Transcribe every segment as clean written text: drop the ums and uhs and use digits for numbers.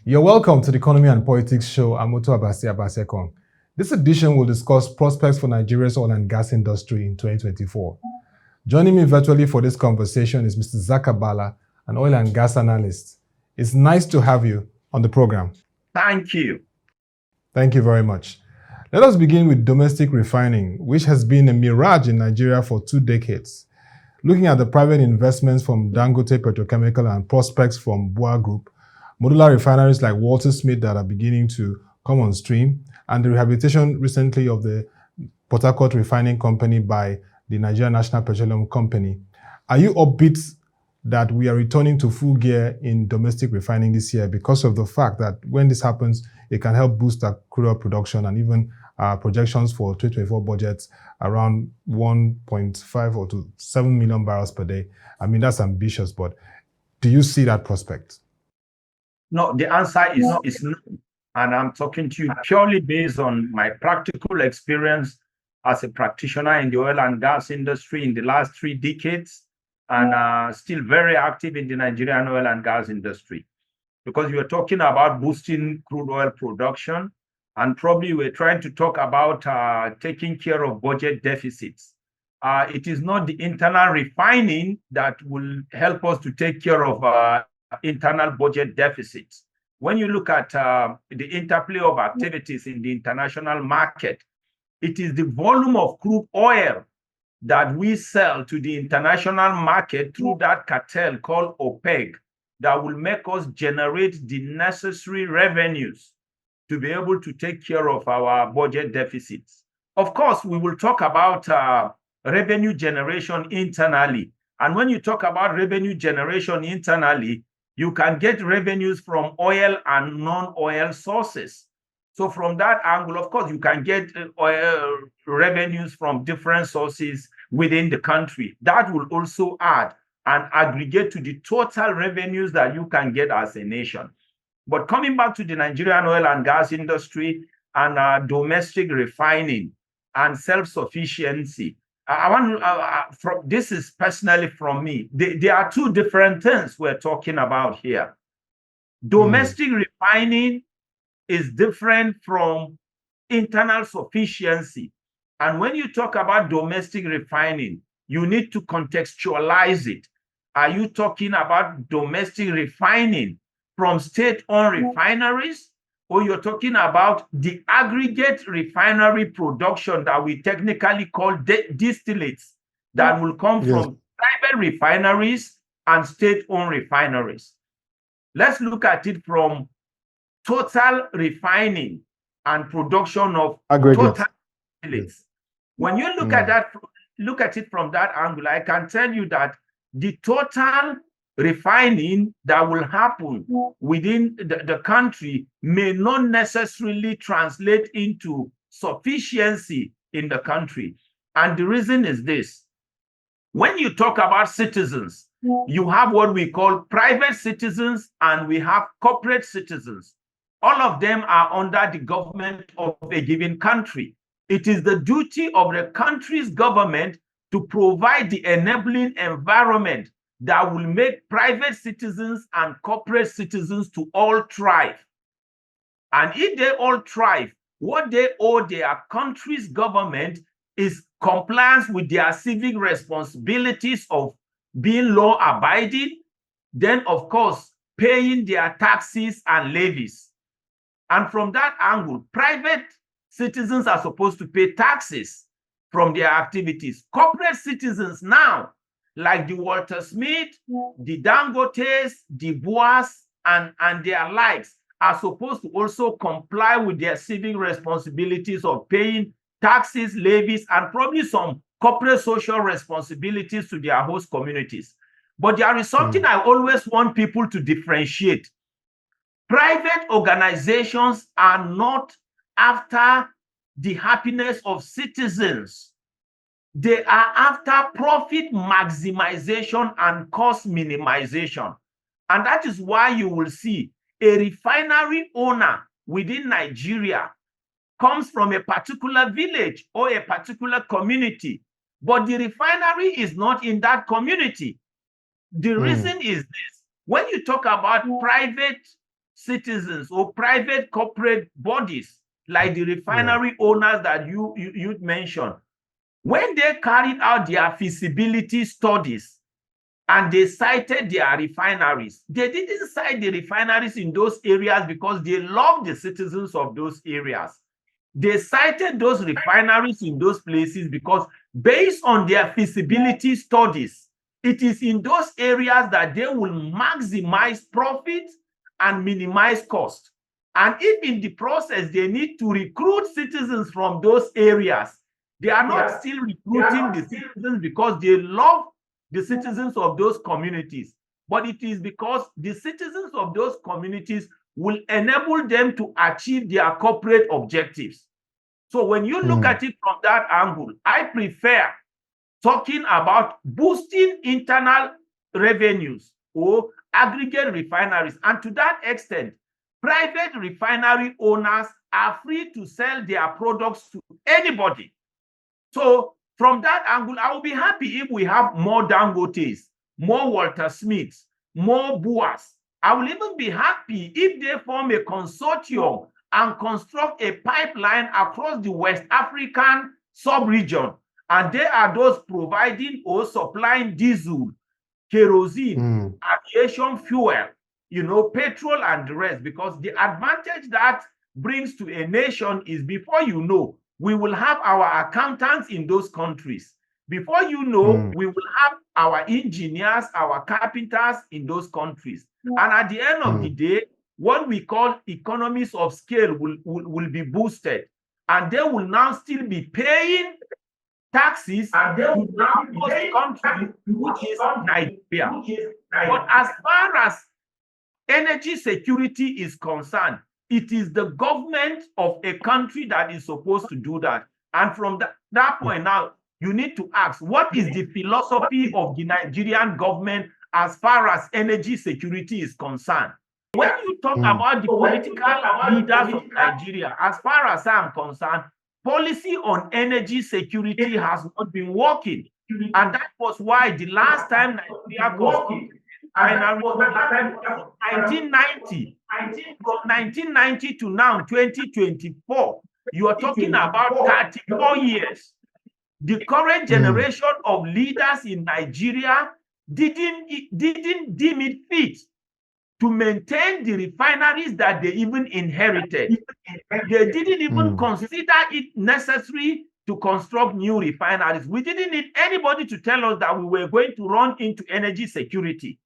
You're welcome to the Economy and Politics show. I'm Ottoabasi Abasiekong. This edition will discuss prospects for Nigeria's oil and gas industry in 2024. Joining me virtually for this conversation is Mr. Zakka Bala, an oil and gas analyst. It's nice to have you on the program. Thank you. Thank you very much. Let us begin with domestic refining, which has been a mirage in Nigeria for 2 decades. Looking at the private investments from Dangote Petrochemical and prospects from Bua Group, modular refineries like Walter Smith that are beginning to come on stream, and the rehabilitation recently of the Port Harcourt Refining Company by the Nigerian National Petroleum Company. Are you upbeat that we are returning to full gear in domestic refining this year because of the fact that when this happens, it can help boost our crude oil production and even projections for 2024 budgets around 1.5 or to 7 million barrels per day? I mean, that's ambitious, but do you see that prospect? No, the answer is no. And I'm talking to you purely based on my practical experience as a practitioner in the oil and gas industry in the last 3 decades, and still very active in the Nigerian oil and gas industry. Because you were talking about boosting crude oil production, and probably we're trying to talk about taking care of budget deficits. It is not the internal refining that will help us to take care of internal budget deficits. When you look at the interplay of activities in the international market, it is the volume of crude oil that we sell to the international market through that cartel called OPEC that will make us generate the necessary revenues to be able to take care of our budget deficits. Of course, we will talk about revenue generation internally. And when you talk about revenue generation internally, you can get revenues from oil and non-oil sources. So from that angle, of course, you can get oil revenues from different sources within the country. That will also add and aggregate to the total revenues that you can get as a nation. But coming back to the Nigerian oil and gas industry and domestic refining and self-sufficiency, this is personally from me. There are 2 different things we're talking about here. Domestic refining is different from internal sufficiency. And when you talk about domestic refining, you need to contextualize it. Are you talking about domestic refining from state-owned refineries, or you're talking about the aggregate refinery production that we technically call distillates that will come from private refineries and state-owned refineries? Let's look at it from total refining and production of total distillates. When you look at that, look at it from that angle, I can tell you that the total refining that will happen within the country may not necessarily translate into sufficiency in the country. And the reason is this. When you talk about citizens, you have what we call private citizens and we have corporate citizens. All of them are under the government of a given country. It is the duty of the country's government to provide the enabling environment that will make private citizens and corporate citizens to all thrive. And if they all thrive, what they owe their country's government is compliance with their civic responsibilities of being law-abiding, then, of course, paying their taxes and levies. And from that angle, private citizens are supposed to pay taxes from their activities. Corporate citizens now, like the Walter Smith, the Dangotes, the Buas, and their likes, are supposed to also comply with their civic responsibilities of paying taxes, levies, and probably some corporate social responsibilities to their host communities. But there is something I always want people to differentiate. Private organizations are not after the happiness of citizens. They are after profit maximization and cost minimization. And that is why you will see a refinery owner within Nigeria comes from a particular village or a particular community, but the refinery is not in that community. The reason is this. When you talk about private citizens or private corporate bodies like the refinery owners that you mentioned, when they carried out their feasibility studies and they cited their refineries, they didn't cite the refineries in those areas because they love the citizens of those areas. They cited those refineries in those places because based on their feasibility studies, it is in those areas that they will maximize profit and minimize cost. And if in the process they need to recruit citizens from those areas, they are not still recruiting the citizens because they love the citizens of those communities, but it is because the citizens of those communities will enable them to achieve their corporate objectives. So when you look at it from that angle, I prefer talking about boosting internal revenues or aggregate refineries. And to that extent, private refinery owners are free to sell their products to anybody. So from that angle, I will be happy if we have more Dangotes, more Walter Smiths, more Boas. I will even be happy if they form a consortium and construct a pipeline across the West African sub-region. And they are those providing or supplying diesel, kerosene, aviation fuel, petrol and the rest. Because the advantage that brings to a nation is before you know, we will have our accountants in those countries. Before you know, we will have our engineers, our carpenters in those countries. And at the end of the day, what we call economies of scale will be boosted. And they will now still be paying taxes to those countries, which is Nigeria. But as far as energy security is concerned, it is the government of a country that is supposed to do that. And from that point now, you need to ask, what is the philosophy of the Nigerian government as far as energy security is concerned? When you talk about the political leaders of Nigeria, as far as I'm concerned, policy on energy security has not been working. And that was why the last time Nigeria constructed refineries was 1990. From 1990 to now, 2024, you are talking about 34 years. The current generation of leaders in Nigeria didn't deem it fit to maintain the refineries that they even inherited. They didn't even consider it necessary to construct new refineries. We didn't need anybody to tell us that we were going to run into energy security.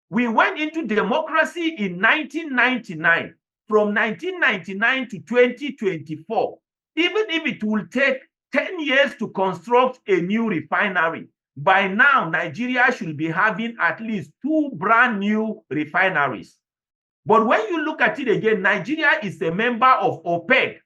We went into democracy in 1999. From 1999 to 2024, even if it will take 10 years to construct a new refinery, by now, Nigeria should be having at least 2 brand new refineries. But when you look at it again, Nigeria is a member of OPEC.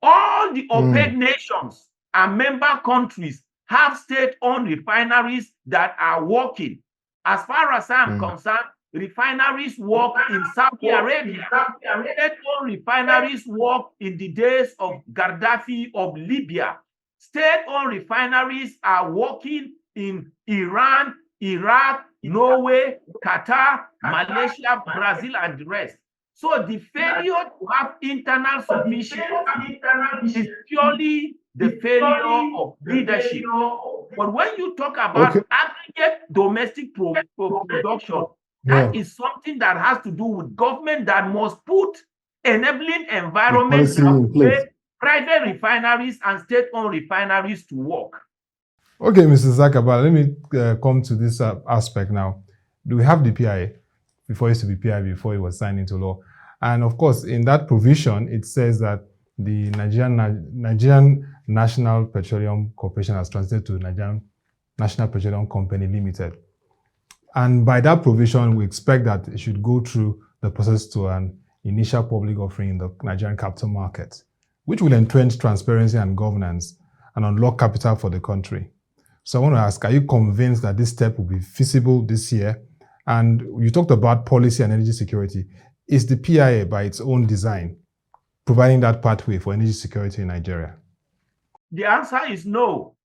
All the OPEC nations and member countries have state-owned refineries that are working. As far as I'm concerned, refineries work in Saudi Arabia. State-owned refineries work in the days of Gaddafi of Libya. State-owned refineries are working in Iran, Iraq, Norway, Qatar, Malaysia, Brazil, and the rest. So the failure to have internal sufficiency is purely the failure of leadership. But when you talk about aggregate domestic production, that is something that has to do with government that must put enabling environments that way private refineries and state-owned refineries to work. Okay, Mr. Zakka Bala, let me come to this aspect now. Do we have the PIA? Before it used to be PIA, before it was signed into law. And of course, in that provision, it says that the Nigerian National Petroleum Corporation has transited to Nigerian National Petroleum Company Limited. And by that provision, we expect that it should go through the process to an initial public offering in the Nigerian capital market, which will entrench transparency and governance and unlock capital for the country. So I want to ask, are you convinced that this step will be feasible this year? And you talked about policy and energy security. Is the PIA, by its own design, providing that pathway for energy security in Nigeria? The answer is no.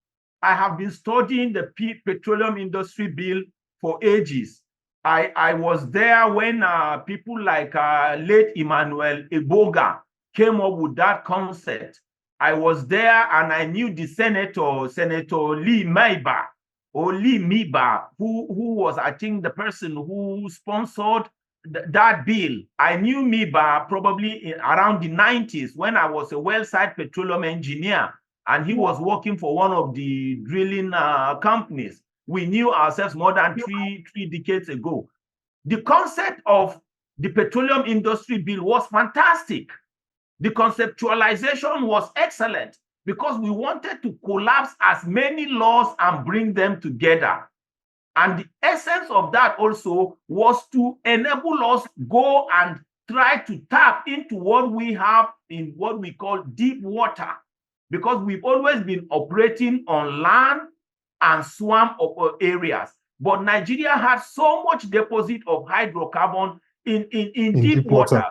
I have been studying the petroleum industry bill for ages. I was there when people like late Emmanuel Eboga came up with that concept. I was there and I knew the Senator Lee Maiba, or Lee Miba, who was, I think, the person who sponsored that bill. I knew Miba probably around the 90s when I was a well-site petroleum engineer and he was working for one of the drilling companies. We knew ourselves more than three decades ago. The concept of the petroleum industry bill was fantastic. The conceptualization was excellent because we wanted to collapse as many laws and bring them together. And the essence of that also was to enable us go and try to tap into what we have in what we call deep water, because we've always been operating on land and swamp areas. But Nigeria has so much deposit of hydrocarbon in deep waters.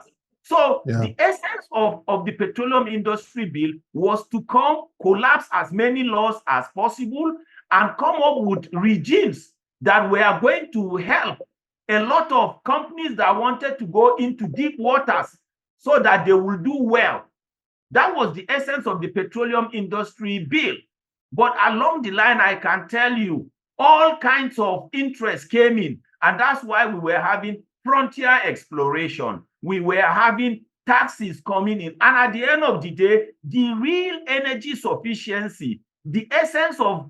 So the essence of the petroleum industry bill was to collapse as many laws as possible and come up with regimes that were going to help a lot of companies that wanted to go into deep waters so that they will do well. That was the essence of the petroleum industry bill. But along the line, I can tell you, all kinds of interests came in, and that's why we were having frontier exploration. We were having taxes coming in. And at the end of the day, the real energy sufficiency, the essence of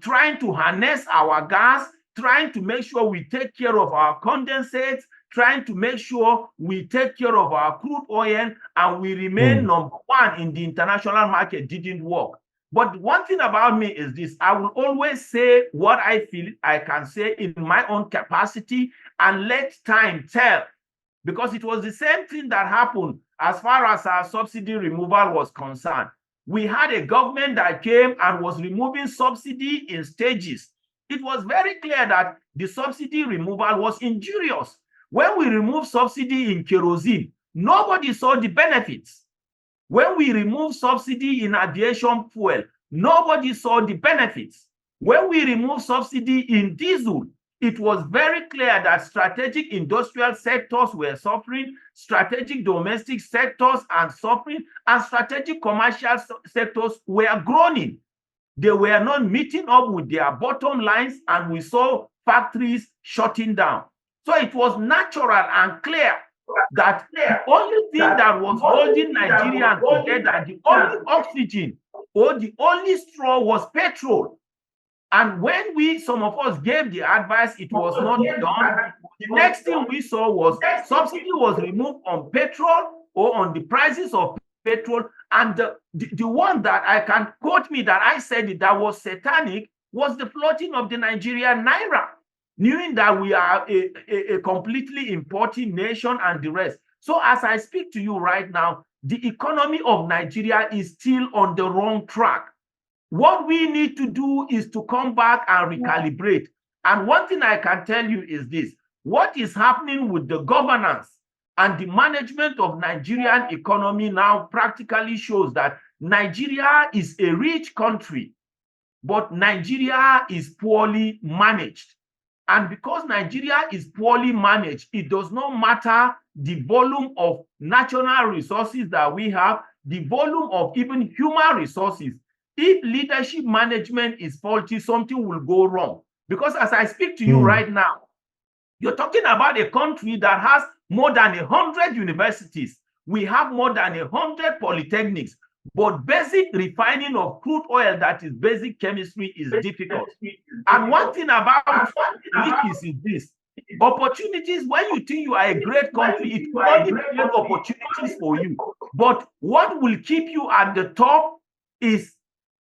trying to harness our gas, trying to make sure we take care of our condensates, trying to make sure we take care of our crude oil, and we remain number one in the international market didn't work. But one thing about me is this: I will always say what I feel I can say in my own capacity and let time tell. Because it was the same thing that happened as far as our subsidy removal was concerned. We had a government that came and was removing subsidy in stages. It was very clear that the subsidy removal was injurious. When we removed subsidy in kerosene, nobody saw the benefits. When we removed subsidy in aviation fuel, nobody saw the benefits. When we removed subsidy in diesel, it was very clear that strategic industrial sectors were suffering, strategic domestic sectors are suffering, and strategic commercial sectors were groaning. They were not meeting up with their bottom lines, and we saw factories shutting down. So it was natural and clear that the only thing that was holding Nigerians together, the only oxygen or the only straw was petrol. And when some of us gave the advice, it was not done. The next thing we saw was subsidy was removed on petrol or on the prices of petrol. And the one that I can quote me that I said it, that was satanic, was the floating of the Nigerian naira, knowing that we are a completely importing nation and the rest. So as I speak to you right now, the economy of Nigeria is still on the wrong track. What we need to do is to come back and recalibrate. And one thing I can tell you is this: what is happening with the governance and the management of Nigerian economy now practically shows that Nigeria is a rich country, but Nigeria is poorly managed. And because Nigeria is poorly managed, it does not matter the volume of natural resources that we have, the volume of even human resources. If leadership management is faulty, something will go wrong. Because as I speak to you right now, you're talking about a country that has more than 100 universities. We have more than 100 polytechnics. But basic refining of crude oil, that is basic chemistry, is difficult. And one thing about it is this: opportunities, when you think you are a great country, it will only create opportunities for you. But what will keep you at the top is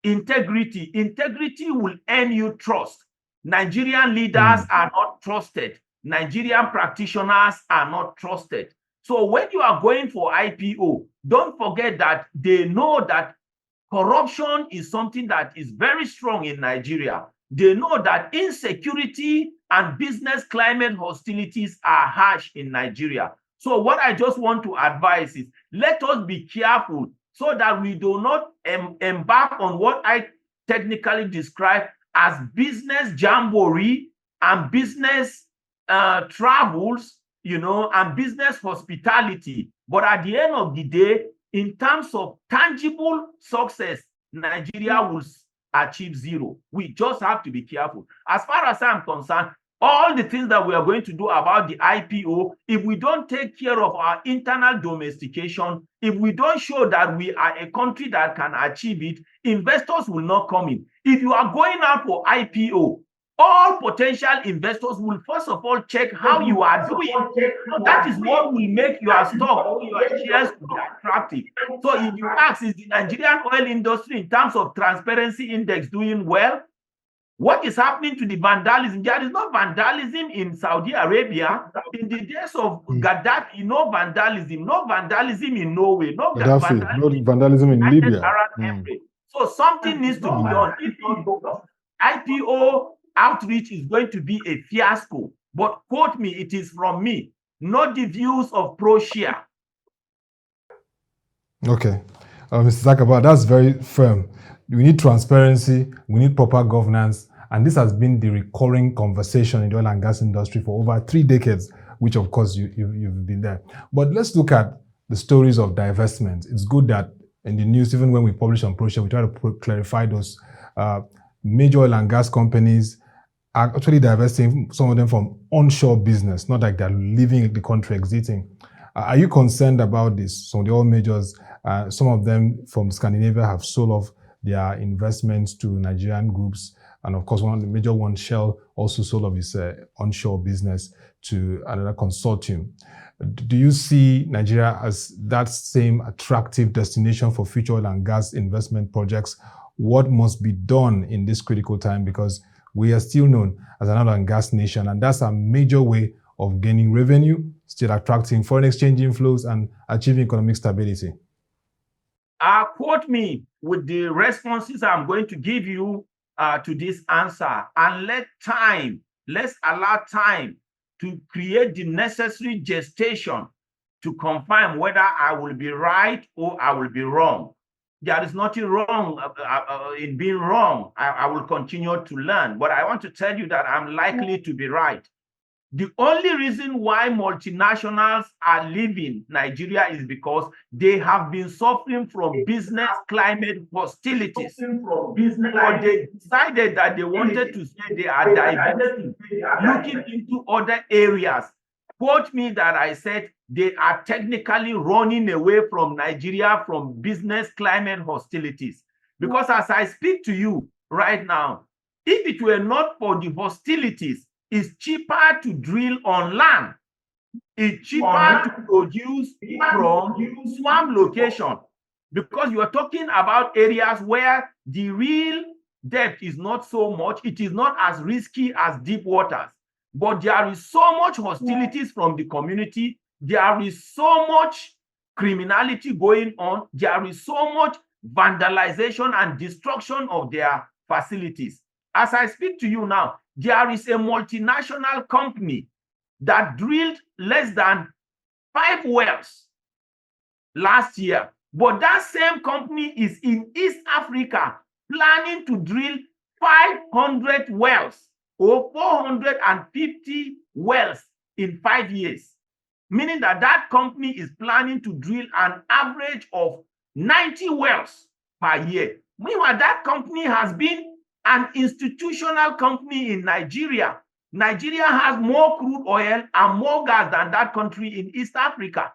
integrity. Integrity will earn you trust. Nigerian leaders are not trusted. Nigerian practitioners are not trusted. So when you are going for IPO, don't forget that they know that corruption is something that is very strong in Nigeria. They know that insecurity and business climate hostilities are harsh in Nigeria. So what I just want to advise is, let us be careful so that we do not embark on what I technically describe as business jamboree and business travels, and business hospitality. But at the end of the day, in terms of tangible success, Nigeria will achieve zero. We just have to be careful. As far as I'm concerned, all the things that we are going to do about the IPO, if we don't take care of our internal domestication, if we don't show that we are a country that can achieve it, investors will not come in. If you are going out for IPO, all potential investors will first of all check how you are doing. That is what will make your stock or your shares to be attractive. So if you ask, is the Nigerian oil industry in terms of transparency index doing well? What is happening to the vandalism? There is no vandalism in Saudi Arabia. In the days of Gaddafi, no vandalism in Norway, no vandalism in Libya. So something needs to be done. If IPO outreach is going to be a fiasco, but quote me, it is from me, not the views of ProShare. Okay, Mr. Zakka Bala, that's very firm. We need transparency, we need proper governance, and this has been the recurring conversation in the oil and gas industry for over 3 decades, which of course you've been there. But let's look at the stories of divestment. It's good that in the news, even when we publish on ProShare, we try to clarify those major oil and gas companies are actually divesting, some of them from onshore business, not like they're leaving the country, exiting. Are you concerned about this? Some of the oil majors, some of them from Scandinavia have sold off their investments to Nigerian groups. And of course, one of the major ones, Shell, also sold off its onshore business to another consortium. Do you see Nigeria as that same attractive destination for future oil and gas investment projects? What must be done in this critical time? Because we are still known as an oil and gas nation, and that's a major way of gaining revenue, still attracting foreign exchange inflows, and achieving economic stability. Quote me with the responses I'm going to give you to this answer, and let's allow time to create the necessary gestation to confirm whether I will be right or I will be wrong. There is nothing wrong in being wrong. I will continue to learn, but I want to tell you that I'm likely to be right. The only reason why multinationals are leaving Nigeria is because they have been suffering from business climate hostilities. But they decided that they wanted to say they are divesting, looking into other areas. Quote me that I said they are technically running away from Nigeria from business climate hostilities. Because as I speak to you right now, if it were not for the hostilities, it's cheaper to drill on land. It's cheaper to produce from swamp location, because you are talking about areas where the real depth is not so much. It is not as risky as deep waters, but there is so much hostilities from the community. There is so much criminality going on. There is so much vandalization and destruction of their facilities. As I speak to you now, there is a multinational company that drilled less than 5 wells last year. But that same company is in East Africa planning to drill 500 wells or 450 wells in 5 years. Meaning that that company is planning to drill an average of 90 wells per year. Meanwhile, that company has been an institutional company in Nigeria. Nigeria has more crude oil and more gas than that country in East Africa.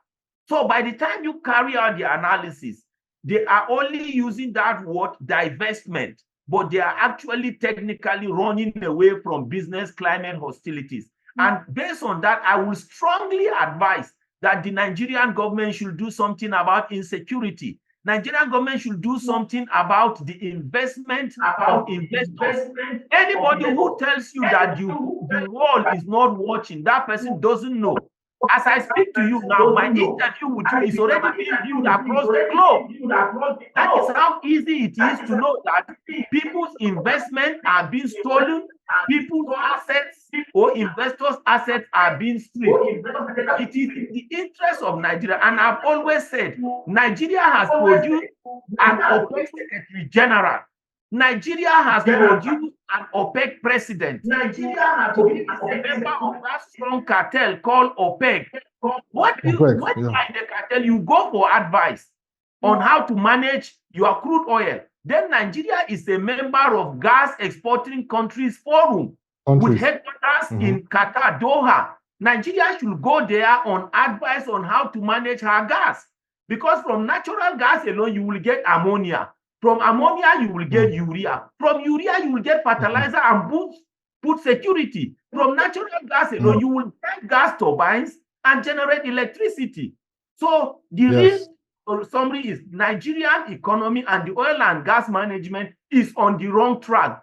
So by the time you carry out the analysis, they are only using that word divestment, but they are actually technically running away from business climate hostilities. And based on that, I will strongly advise that the Nigerian government should do something about insecurity. Nigerian government should do something about the investment of investors. Anybody who tells you that the world is not watching, that person doesn't know. As I speak to you now, my interview with you is already being viewed across the globe. That is how easy it is to know that people's investment are being stolen, people's assets or investors' assets are being stripped. It is in the interest of Nigeria, and I've always said Nigeria has produced an OPEC Secretary General. Nigeria has produced an OPEC president. Nigeria has been a member of that strong cartel called OPEC. What do you, when you are in the cartel, you go for advice on how to manage your crude oil. Then Nigeria is a member of Gas Exporting Countries Forum with headquarters in Qatar, Doha. Nigeria should go there on advice on how to manage her gas. Because from natural gas alone, you will get ammonia. From ammonia, you will get urea. From urea, you will get fertilizer and food security. From natural gas alone, you will get gas turbines and generate electricity. So the real summary is Nigerian economy and the oil and gas management is on the wrong track.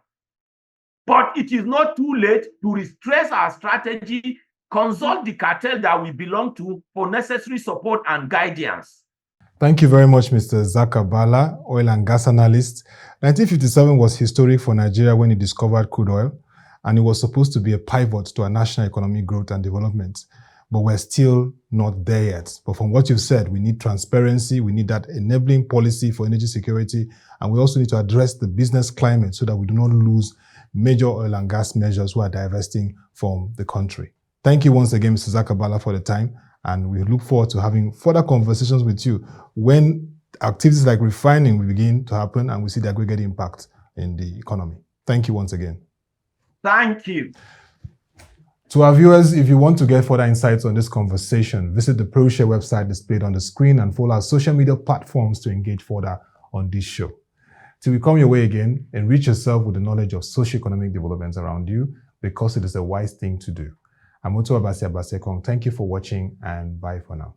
But it is not too late to retrace our strategy, consult the cartel that we belong to for necessary support and guidance. Thank you very much, Mr. Zakka Bala, Oil and Gas Analyst. 1957 was historic for Nigeria when it discovered crude oil, and it was supposed to be a pivot to our national economic growth and development. But we're still not there yet. But from what you've said, we need transparency, we need that enabling policy for energy security, and we also need to address the business climate so that we do not lose major oil and gas measures who are divesting from the country. Thank you once again, Mr. Zakka Bala, for the time. And we look forward to having further conversations with you when activities like refining will begin to happen and we see the aggregate impact in the economy. Thank you once again. Thank you. To our viewers, if you want to get further insights on this conversation, visit the ProShare website displayed on the screen and follow our social media platforms to engage further on this show. Till we come your way again, enrich yourself with the knowledge of socio-economic developments around you because it is a wise thing to do. I'm Ottoabasi Abasiekong. Thank you for watching and bye for now.